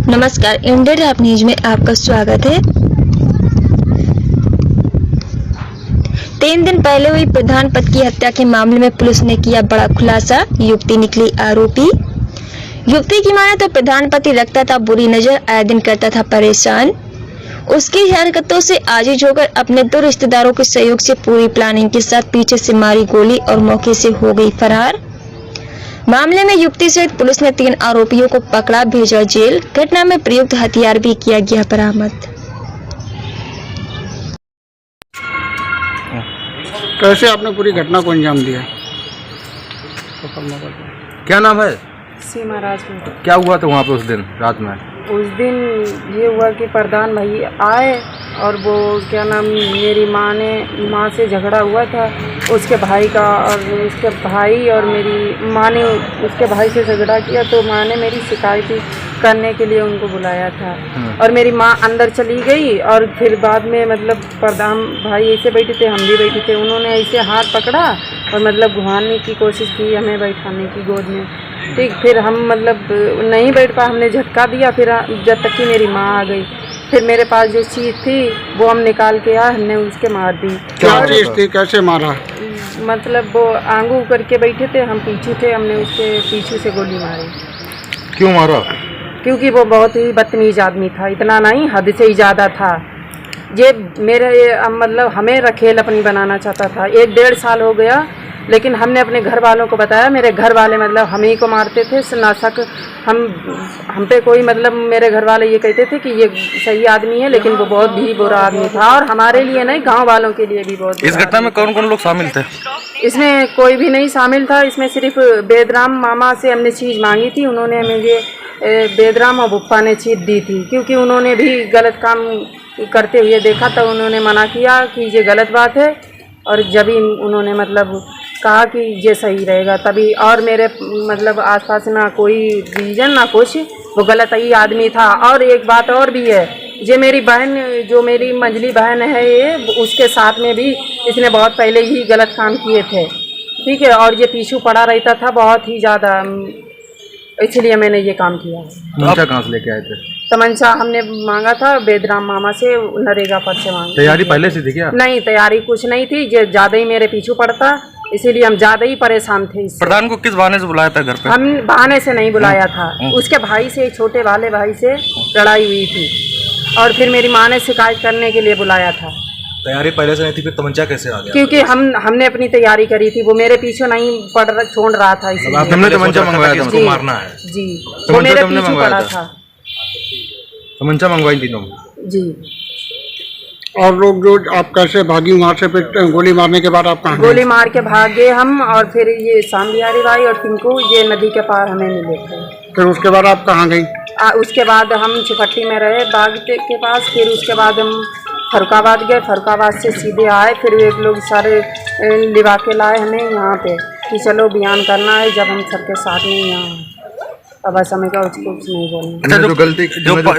नमस्कार, Indian rap news में आपका स्वागत है। 3 दिन पहले हुई प्रधान पद की हत्या के मामले में पुलिस ने किया बड़ा खुलासा। युवती निकली आरोपी। युवती की माने तो प्रधान पति रखता था बुरी नजर, आए दिन करता था परेशान। उसकी हरकतों से आजिज होकर अपने 2 रिश्तेदारों के सहयोग से पूरी प्लानिंग के साथ पीछे से मारी गोली और मौके से हो गई फरार। मामले में युवती सहित पुलिस ने 3 आरोपियों को पकड़ा, भेजा जेल। घटना में प्रयुक्त हथियार भी किया गया बरामद। कैसे आपने पूरी घटना को अंजाम दिया? क्या नाम है? सीमा राजपूत। क्या हुआ था वहाँ पे उस दिन रात में? उस दिन ये हुआ कि प्रधान भाई आए और वो क्या नाम, मेरी माँ से झगड़ा हुआ था उसके भाई का, और उसके भाई और मेरी माँ ने उसके भाई से झगड़ा किया, तो माँ ने मेरी शिकायत करने के लिए उनको बुलाया था। और मेरी माँ अंदर चली गई और फिर बाद में मतलब प्रधान भाई ऐसे बैठे थे, हम भी बैठे थे, उन्होंने ऐसे हाथ पकड़ा और मतलब घुमाने की कोशिश की हमें बैठाने की गोद में। ठीक, फिर हम मतलब नहीं बैठ पाए, हमने झटका दिया। फिर जब तक कि मेरी माँ आ गई, फिर मेरे पास जो चीज़ थी वो हम निकाल के आए, हमने उसके मार दी। क्या चीज़ थी, कैसे मारा? मतलब वो आंगू करके बैठे थे, हम पीछे थे, हमने उसके पीछे से गोली मारी। क्यों मारा? क्योंकि वो बहुत ही बदतमीज आदमी था, इतना नहीं हद से ही ज़्यादा था। ये मेरे मतलब हमें रखेल अपनी बनाना चाहता था। 1-1.5 साल हो गया, लेकिन हमने अपने घर वालों को बताया, मेरे घर वाले मतलब हम ही को मारते थे ना शक हम पे कोई, मतलब मेरे घर वाले ये कहते थे कि ये सही आदमी है, लेकिन वो बहुत भी बुरा आदमी था, और हमारे लिए नहीं गांव वालों के लिए भी बहुत। इस घटना में कौन कौन लोग शामिल थे? इसमें कोई भी नहीं शामिल था। इसमें सिर्फ बेदराम मामा से हमने चीज़ मांगी थी, उन्होंने हमें ये बेदराम और बुप्पा ने चीज़ दी थी, क्योंकि उन्होंने भी गलत काम करते हुए देखा, तो उन्होंने मना किया कि ये गलत बात है, और जब ही उन्होंने मतलब कहा कि ये सही रहेगा तभी। और मेरे मतलब आसपास ना कोई रीजन ना कुछ, वो गलत ही आदमी था। और एक बात और भी है, ये मेरी बहन, जो मेरी मंझली बहन है ये, उसके साथ में भी इसने बहुत पहले ही गलत काम किए थे। ठीक है, और ये पीछू पड़ा रहता था बहुत ही ज़्यादा, इसलिए मैंने ये काम किया। तमंचा कहाँ से लेके आए थे? तमंचा हमने मांगा था बेदराम मामा से, नरेगा पर से मांगा। तैयारी पहले से थी क्या? नहीं, तैयारी कुछ नहीं थी, ये ज़्यादा ही मेरे पीछू पड़ता, इसीलिए हम ज़्यादा ही परेशान थे इससे। प्रधान को किस बहाने से बुलाया था घर पे? हम बहाने से नहीं बुलाया था, उसके भाई से, छोटे वाले भाई से लड़ाई हुई थी, और फिर मेरी माँ ने शिकायत करने के लिए बुलाया था। तैयारी पहले से नहीं थी, फिर तमंचा कैसे आ गया? क्योंकि हमने अपनी तैयारी करी थी, वो मेरे पीछे नहीं छोड़ रहा था, इसलिए हमने तमंचा मंगवाया था, इसको मारना है जी, वो मेरे पीछे पड़ा था। तमंचा मंगवाई तीनों जी। और लोग जो आप कैसे भागी वहाँ से? फिर गोली मारने के बाद आप कहाँ? गोली मार के भागे हम, और फिर ये शाम बिहारी भाई और टिंकू ये नदी के पार हमें मिले थे। फिर उसके बाद आप कहाँ गई? उसके बाद हम चिपट्टी में रहे बाग के पास, फिर उसके बाद हम फरुखाबाद गए, फरुखाबाद से सीधे आए, फिर एक लोग सारे लिवा के लाए हमें यहाँ पे कि चलो बयान करना है, जब हम सबके साथ में यहाँ अब ऐसा मैं कुछ नहीं बोलूँ। अच्छा,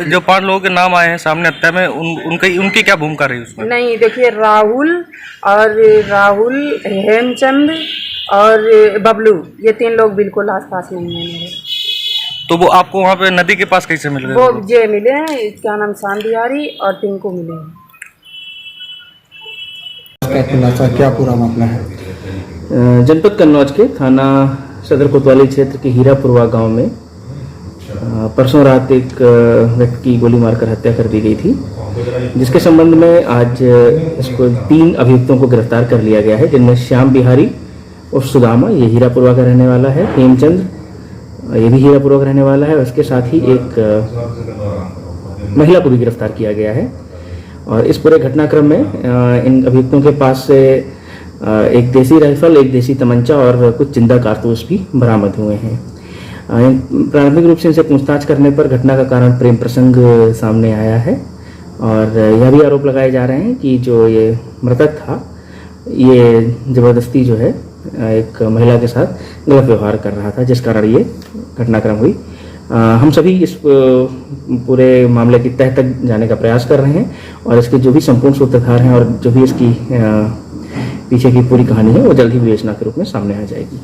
जो 5 लोगों के नाम आए हैं सामने हत्या में, उनकी क्या भूमिका रही उसमें? नहीं, देखिए, राहुल, हेमचंद और बबलू, ये 3 लोग बिल्कुल आसपास नहीं है मेरे। तो वो आपको वहाँ पे नदी के पास कैसे मिल गए? वो ये मिले हैं, क्या नाम, शाम बिहारी और टिंकू मिले हैं। क्या पूरा मामला है? जनपद कन्नौज के थाना सदर कोतवाली क्षेत्र के हीरापुरवा गांव में परसों रात एक व्यक्ति की गोली मारकर हत्या कर दी गई थी, जिसके संबंध में आज इसको 3 अभियुक्तों को गिरफ्तार कर लिया गया है, जिनमें श्याम बिहारी और सुदामा, ये हीरापुरवा का रहने वाला है, हेमचंद, ये भी हीरापुरवा का रहने वाला है, और इसके साथ ही एक महिला को भी गिरफ्तार किया गया है। और इस पूरे घटनाक्रम में इन अभियुक्तों के पास से एक देसी राइफल, एक देसी तमंचा और कुछ जिंदा कारतूस भी बरामद हुए हैं। प्रारंभिक रूप से इनसे पूछताछ करने पर घटना का कारण प्रेम प्रसंग सामने आया है, और यह भी आरोप लगाए जा रहे हैं कि जो ये मृतक था, ये ज़बरदस्ती जो है एक महिला के साथ गलत व्यवहार कर रहा था, जिस कारण ये घटनाक्रम हुई। हम सभी इस पूरे मामले की तह तक जाने का प्रयास कर रहे हैं, और इसके जो भी संपूर्ण सूत्रधार हैं और जो भी इसकी पीछे की पूरी कहानी है, वो जल्द ही विवेचना के रूप में सामने आ जाएगी।